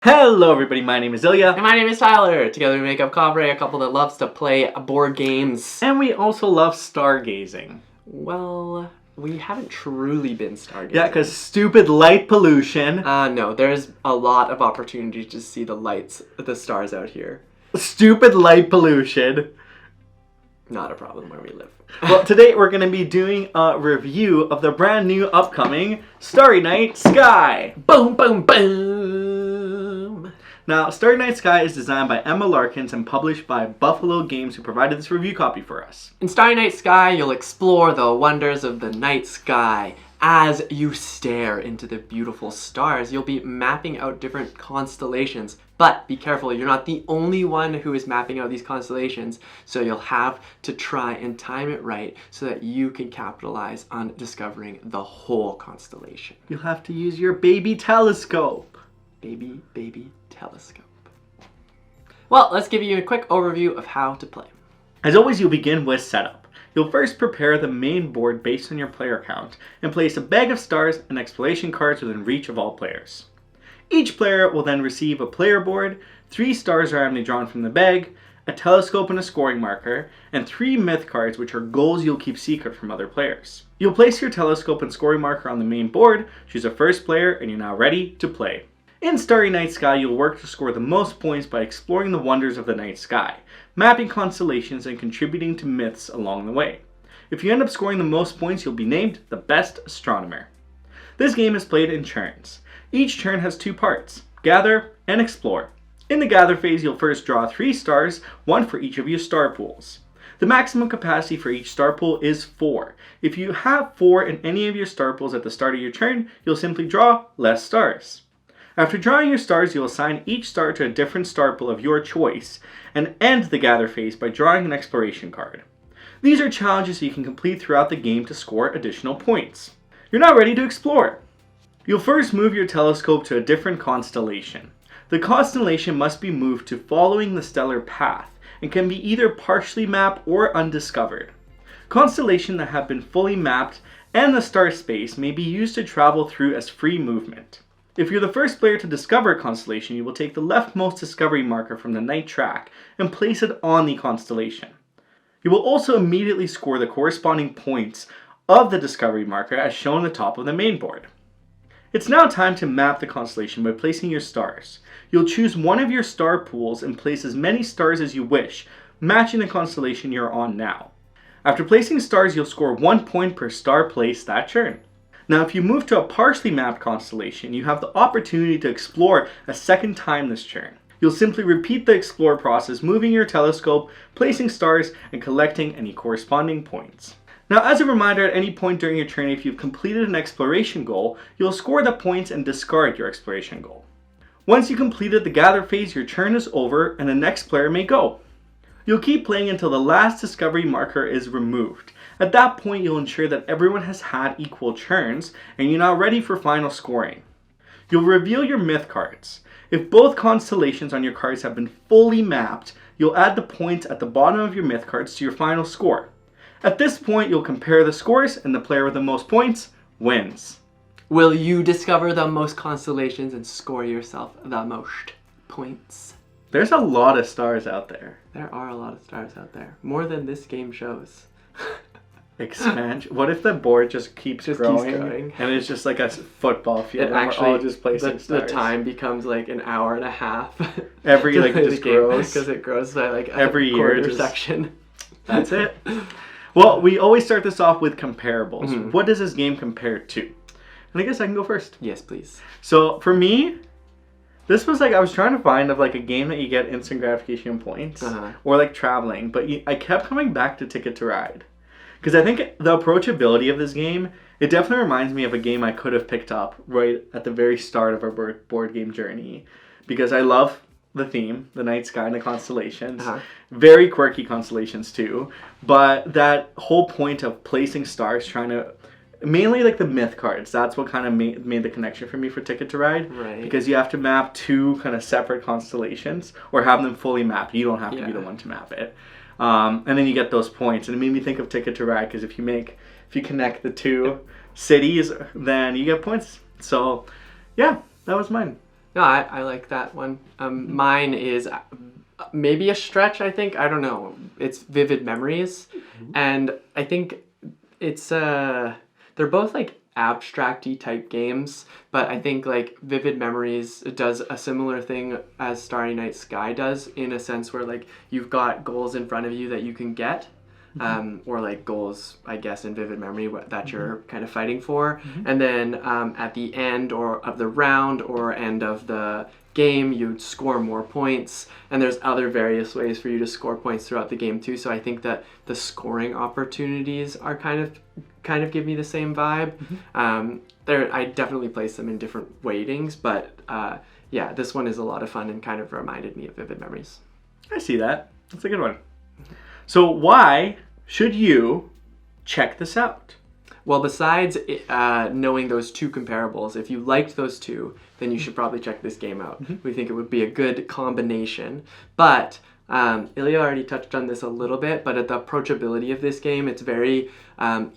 Hello everybody, my name is Ilya. And my name is Tyler. Together we make up Kovray, a couple that loves to play board games. And we also love stargazing. Well, we haven't truly been stargazing. Yeah, because stupid light pollution. No, there's a lot of opportunity to see the stars out here. Stupid light pollution. Not a problem where we live. Well, today we're going to be doing a review of the brand new upcoming Starry Night Sky. Boom, boom, boom! Now, Starry Night Sky is designed by Emma Larkins and published by Buffalo Games, who provided this review copy for us. In Starry Night Sky, you'll explore the wonders of the night sky. As you stare into the beautiful stars, you'll be mapping out different constellations. But be careful, you're not the only one who is mapping out these constellations, so you'll have to try and time it right so that you can capitalize on discovering the whole constellation. You'll have to use your baby telescope. Baby telescope. Well, let's give you a quick overview of how to play. As always, you'll begin with setup. You'll first prepare the main board based on your player count and place a bag of stars and exploration cards within reach of all players. Each player will then receive a player board, 3 stars randomly drawn from the bag, a telescope and a scoring marker, and 3 myth cards, which are goals you'll keep secret from other players. You'll place your telescope and scoring marker on the main board, choose a first player, and you're now ready to play. In Starry Night Sky, you'll work to score the most points by exploring the wonders of the night sky, mapping constellations, and contributing to myths along the way. If you end up scoring the most points, you'll be named the best astronomer. This game is played in turns. Each turn has 2 parts, gather and explore. In the gather phase, you'll first draw 3 stars, 1 for each of your star pools. The maximum capacity for each star pool is 4. If you have 4 in any of your star pools at the start of your turn, you'll simply draw less stars. After drawing your stars, you'll assign each star to a different star pool of your choice and end the gather phase by drawing an exploration card. These are challenges you can complete throughout the game to score additional points. You're now ready to explore. You'll first move your telescope to a different constellation. The constellation must be moved to following the stellar path and can be either partially mapped or undiscovered. Constellations that have been fully mapped and the star space may be used to travel through as free movement. If you're the first player to discover a constellation, you will take the leftmost discovery marker from the night track and place it on the constellation. You will also immediately score the corresponding points of the discovery marker as shown on the top of the main board. It's now time to map the constellation by placing your stars. You'll choose one of your star pools and place as many stars as you wish, matching the constellation you're on now. After placing stars, you'll score 1 point per star placed that turn. Now, if you move to a partially mapped constellation, you have the opportunity to explore a second time this turn. You'll simply repeat the explore process, moving your telescope, placing stars, and collecting any corresponding points. Now, as a reminder, at any point during your turn, if you've completed an exploration goal, you'll score the points and discard your exploration goal. Once you completed the gather phase, your turn is over and the next player may go. You'll keep playing until the last discovery marker is removed. At that point, you'll ensure that everyone has had equal turns and you're now ready for final scoring. You'll reveal your myth cards. If both constellations on your cards have been fully mapped, you'll add the points at the bottom of your myth cards to your final score. At this point, you'll compare the scores and the player with the most points wins. Will you discover the most constellations and score yourself the most points? There's a lot of stars out there. There are a lot of stars out there. More than this game shows. Expansion. What if the board just keeps growing and it's just like a football field and we're all just placing stars? The time becomes like an hour and a half. Every like it just grows. Because it grows by like every year section. That's it. Well, we always start this off with comparables. Mm-hmm. What does this game compare to? And I guess I can go first. Yes, please. So for me, this was like I was trying to find of like a game that you get instant gratification points or like traveling, but I kept coming back to Ticket to Ride. Because I think the approachability of this game, it definitely reminds me of a game I could have picked up right at the very start of our board game journey. Because I love the theme, the night sky and the constellations. Very quirky constellations too. But that whole point of placing stars, trying to... Mainly like the myth cards. That's what kind of made the connection for me for Ticket to Ride. Right. Because you have to map 2 kind of separate constellations or have them fully mapped. You don't have to be the one to map it. And then you get those points. And it made me think of Ticket to Ride because if you connect the 2 cities, then you get points. So, yeah, that was mine. No, I like that one. Mine is maybe a stretch, I think. I don't know. It's Vivid Memories. And I think it's they're both like abstract-y type games, but I think like Vivid Memories does a similar thing as Starry Night Sky does, in a sense where like you've got goals in front of you that you can get. Or like goals, I guess, in Vivid Memory that you're kind of fighting for. And then at the end or of the round or end of the game, you'd score more points. And there's other various ways for you to score points throughout the game too. So I think that the scoring opportunities are kind of give me the same vibe. I definitely place them in different weightings, but yeah, this one is a lot of fun and kind of reminded me of Vivid Memories. I see that. That's a good one. So why should you check this out? Well, besides knowing those two comparables, if you liked those two, then you should probably check this game out. We think it would be a good combination. But Ilya already touched on this a little bit, but at the approachability of this game, it's very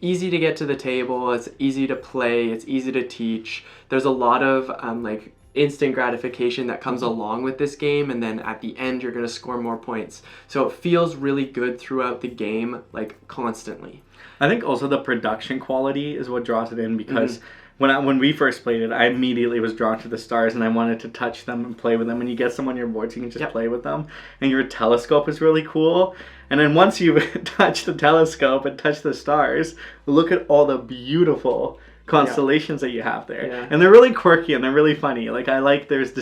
easy to get to the table, it's easy to play, it's easy to teach. There's a lot of like instant gratification that comes along with this game, and then at the end you're going to score more points. So it feels really good throughout the game, like constantly. I think also the production quality is what draws it in, because when we first played it, I immediately was drawn to the stars and I wanted to touch them and play with them, and you get some on your board so you can just play with them, and your telescope is really cool. And then once you touch the telescope and touch the stars, look at all the beautiful constellations that you have there, and they're really quirky and they're really funny. Like I like there's the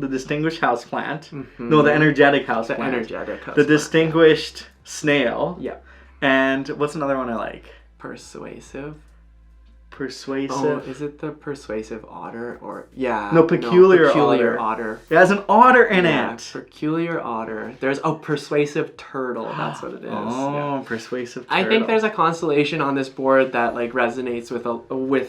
distinguished houseplant, the energetic houseplant, the distinguished snail, and what's another one I like? Persuasive. Oh, is it the persuasive otter or peculiar otter. It has an otter in it. Peculiar otter. There's persuasive turtle. That's what it is. Persuasive turtle. I think there's a constellation on this board that like resonates with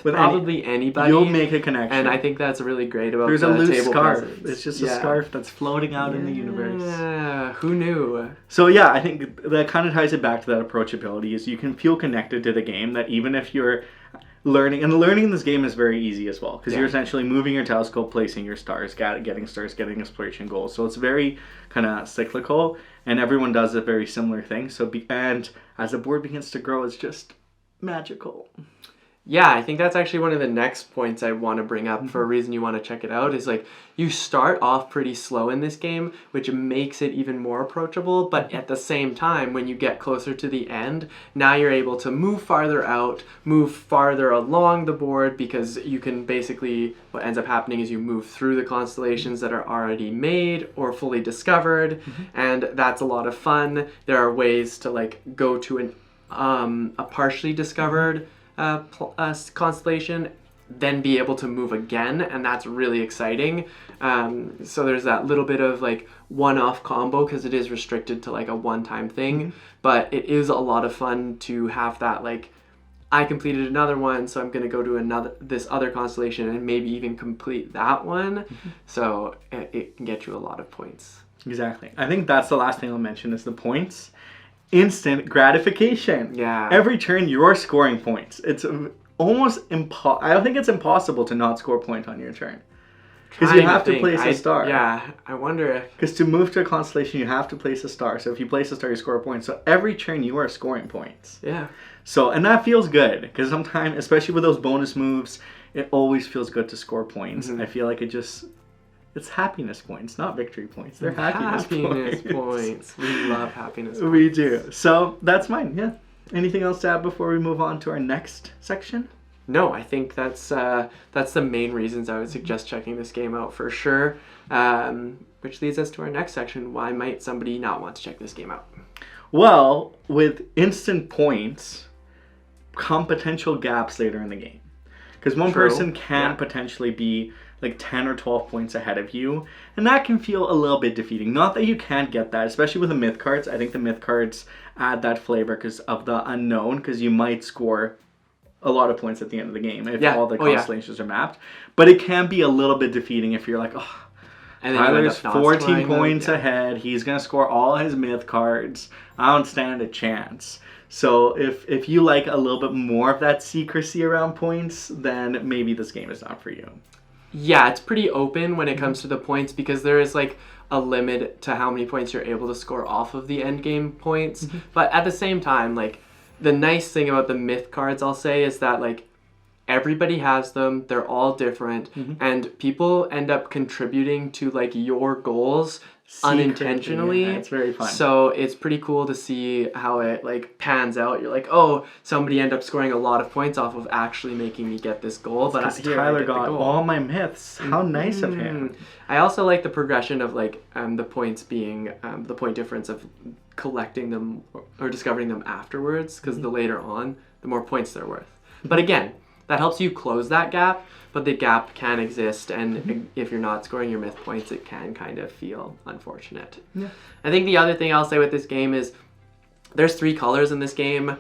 probably anybody. You'll make a connection, and I think that's really great about there's the a loose table scarf. presence. It's just a scarf that's floating out in the universe. Yeah, who knew? So yeah, I think that kind of ties it back to that approachability. Is you can feel connected to the game, that even if you're learning in this game is very easy as well, because you're essentially moving your telescope, placing your stars, getting stars, getting exploration goals. So it's very kind of cyclical, and everyone does a very similar thing. And as the board begins to grow, it's just magical. Yeah, I think that's actually one of the next points I want to bring up for a reason you want to check it out, is like you start off pretty slow in this game, which makes it even more approachable, but at the same time, when you get closer to the end, now you're able to move farther out, move farther along the board, because you can basically, what ends up happening is you move through the constellations that are already made or fully discovered, and that's a lot of fun. There are ways to like go to a partially discovered constellation, then be able to move again, and that's really exciting. So there's that little bit of like one-off combo, because it is restricted to like a one-time thing, but it is a lot of fun to have that like, I completed another one, so I'm going to go to this other constellation and maybe even complete that one. So it can get you a lot of points. Exactly. I think that's the last thing I'll mention is the points. Instant gratification. Yeah. Every turn you're scoring points. It's almost I don't think it's impossible to not score a point on your turn, because you have to place a star. Yeah, I wonder. Because to move to a constellation, you have to place a star. So if you place a star, you score a point. So every turn you are scoring points. Yeah. So, and that feels good, because sometimes, especially with those bonus moves, it always feels good to score points. I feel like it's happiness points, not victory points. They're happiness points. We love happiness points. We do. So that's mine, yeah. Anything else to add before we move on to our next section? No, I think that's the main reasons I would suggest checking this game out for sure. Which leads us to our next section. Why might somebody not want to check this game out? Well, with instant points come potential gaps later in the game. Because one person can potentially be like 10 or 12 points ahead of you, and that can feel a little bit defeating. Not that you can't get that, especially with the myth cards. I think the myth cards add that flavor because of the unknown, because you might score a lot of points at the end of the game if all the constellations are mapped. But it can be a little bit defeating if you're like, oh, and Tyler's 14 points ahead. He's going to score all his myth cards. I don't stand a chance. So if you like a little bit more of that secrecy around points, then maybe this game is not for you. Yeah, it's pretty open when it comes to the points because there is like a limit to how many points you're able to score off of the end game points. But at the same time, like the nice thing about the myth cards, I'll say, is that like everybody has them. They're all different, and people end up contributing to like your goals unintentionally. Yeah, it's very fun. So it's pretty cool to see how it like pans out. You're like, oh, somebody ended up scoring a lot of points off of actually making me get this goal. But here Tyler got all my myths. How nice of him. I also like the progression of like the points being the point difference of collecting them or discovering them afterwards, because the later on, the more points they're worth. But again, that helps you close that gap, but the gap can exist, and if you're not scoring your myth points, it can kind of feel unfortunate. Yeah. I think the other thing I'll say with this game is there's 3 colors in this game,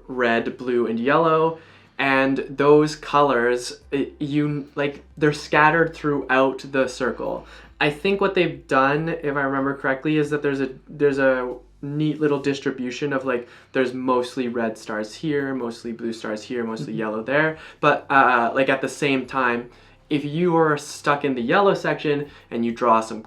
red, blue, and yellow, and those colors, they're scattered throughout the circle. I think what they've done, if I remember correctly, is that there's a neat little distribution of like there's mostly red stars here, mostly blue stars here, mostly yellow there, but like at the same time, if you are stuck in the yellow section and you draw some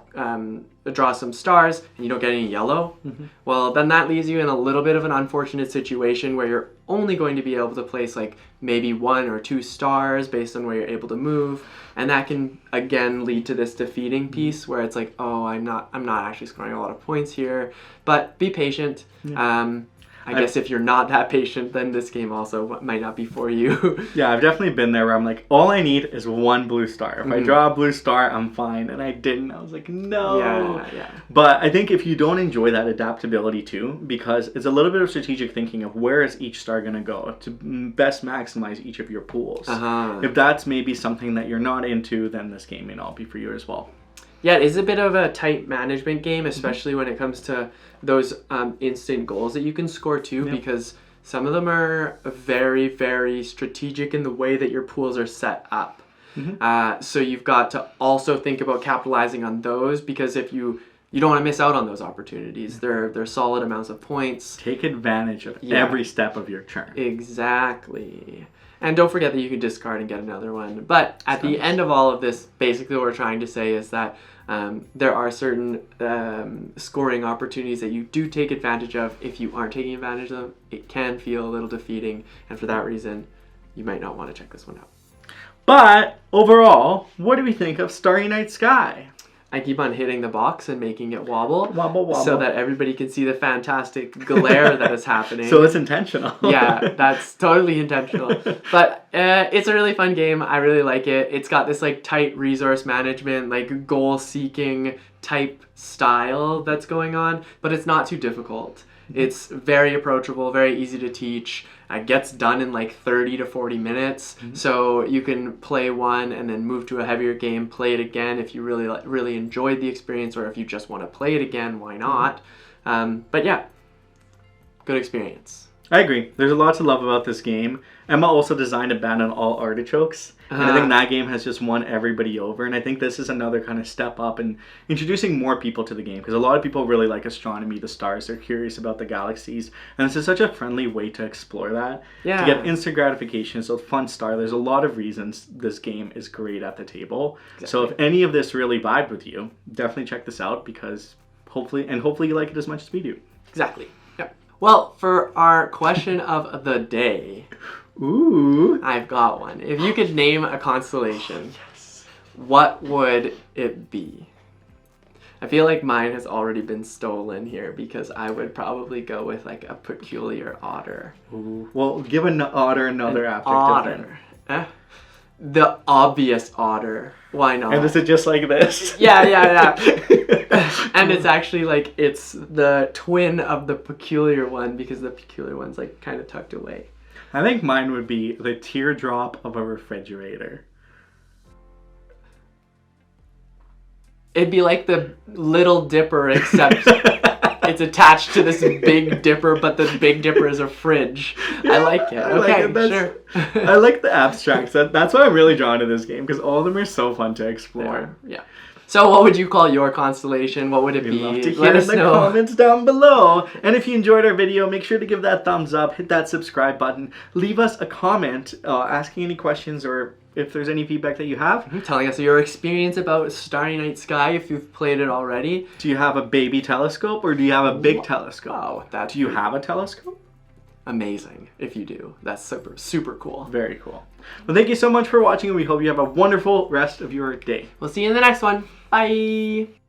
stars and you don't get any yellow, well then that leaves you in a little bit of an unfortunate situation where you're only going to be able to place like maybe 1 or 2 stars based on where you're able to move, and that can again lead to this defeating piece where it's like, oh, I'm not actually scoring a lot of points here. But be patient. I guess if you're not that patient, then this game also might not be for you. Yeah, I've definitely been there where I'm like, all I need is 1 blue star. If I draw a blue star, I'm fine. And I didn't. I was like, no. Yeah. But I think if you don't enjoy that adaptability too, because it's a little bit of strategic thinking of where is each star going to go to best maximize each of your pools. If that's maybe something that you're not into, then this game may not be for you as well. Yeah, it is a bit of a tight management game, especially when it comes to those instant goals that you can score too, because some of them are very, very strategic in the way that your pools are set up. So you've got to also think about capitalizing on those, because if you don't want to miss out on those opportunities. They're solid amounts of points. Take advantage of every step of your turn. Exactly. And don't forget that you can discard and get another one. But at the end of all of this, basically what we're trying to say is that there are certain scoring opportunities that you do take advantage of. If you aren't taking advantage of them, it can feel a little defeating. And for that reason, you might not want to check this one out. But overall, what do we think of Starry Night Sky? I keep on hitting the box and making it wobble. Wobble. So that everybody can see the fantastic glare that is happening. So it's intentional. Yeah, that's totally intentional. But it's a really fun game. I really like it. It's got this like tight resource management, like goal-seeking type style that's going on. But it's not too difficult. It's very approachable, very easy to teach. It gets done in like 30 to 40 minutes. So you can play one and then move to a heavier game, play it again if you really enjoyed the experience, or if you just want to play it again, why not? But yeah, good experience. I agree. There's a lot to love about this game. Emma also designed a ban on all artichokes. And I think that game has just won everybody over. And I think this is another kind of step up in introducing more people to the game. Because a lot of people really like astronomy, the stars. They're curious about the galaxies. And this is such a friendly way to explore that. Yeah. To get instant gratification. So fun star. There's a lot of reasons this game is great at the table. Exactly. So if any of this really vibed with you, definitely check this out. Because hopefully you like it as much as we do. Exactly. Yep. Well, for our question of the day... Ooh. I've got one. If you could name a constellation, what would it be? I feel like mine has already been stolen here because I would probably go with like a peculiar otter. Ooh. Well, give an otter another adjective. Otter. The obvious otter. Why not? And is it just like this? Yeah. And it's actually like it's the twin of the peculiar one because the peculiar one's like kind of tucked away. I think mine would be the teardrop of a refrigerator. It'd be like the Little Dipper, except it's attached to this Big Dipper, but the Big Dipper is a fridge. Yeah, I like it. Sure. I like the abstracts. That's why I'm really drawn to this game, because all of them are so fun to explore. Yeah. So what would you call your constellation? What would it We'd be? love to hear Let in us the know. comments down below. And if you enjoyed our video, make sure to give that thumbs up, hit that subscribe button, leave us a comment asking any questions or if there's any feedback that you have. Telling us your experience about Starry Night Sky if you've played it already. Do you have a baby telescope or do you have a big telescope? Wow, that's Do you have a telescope? amazing if you do. That's super cool. Very cool. Well, thank you so much for watching and we hope you have a wonderful rest of your day. We'll see you in the next one. Bye!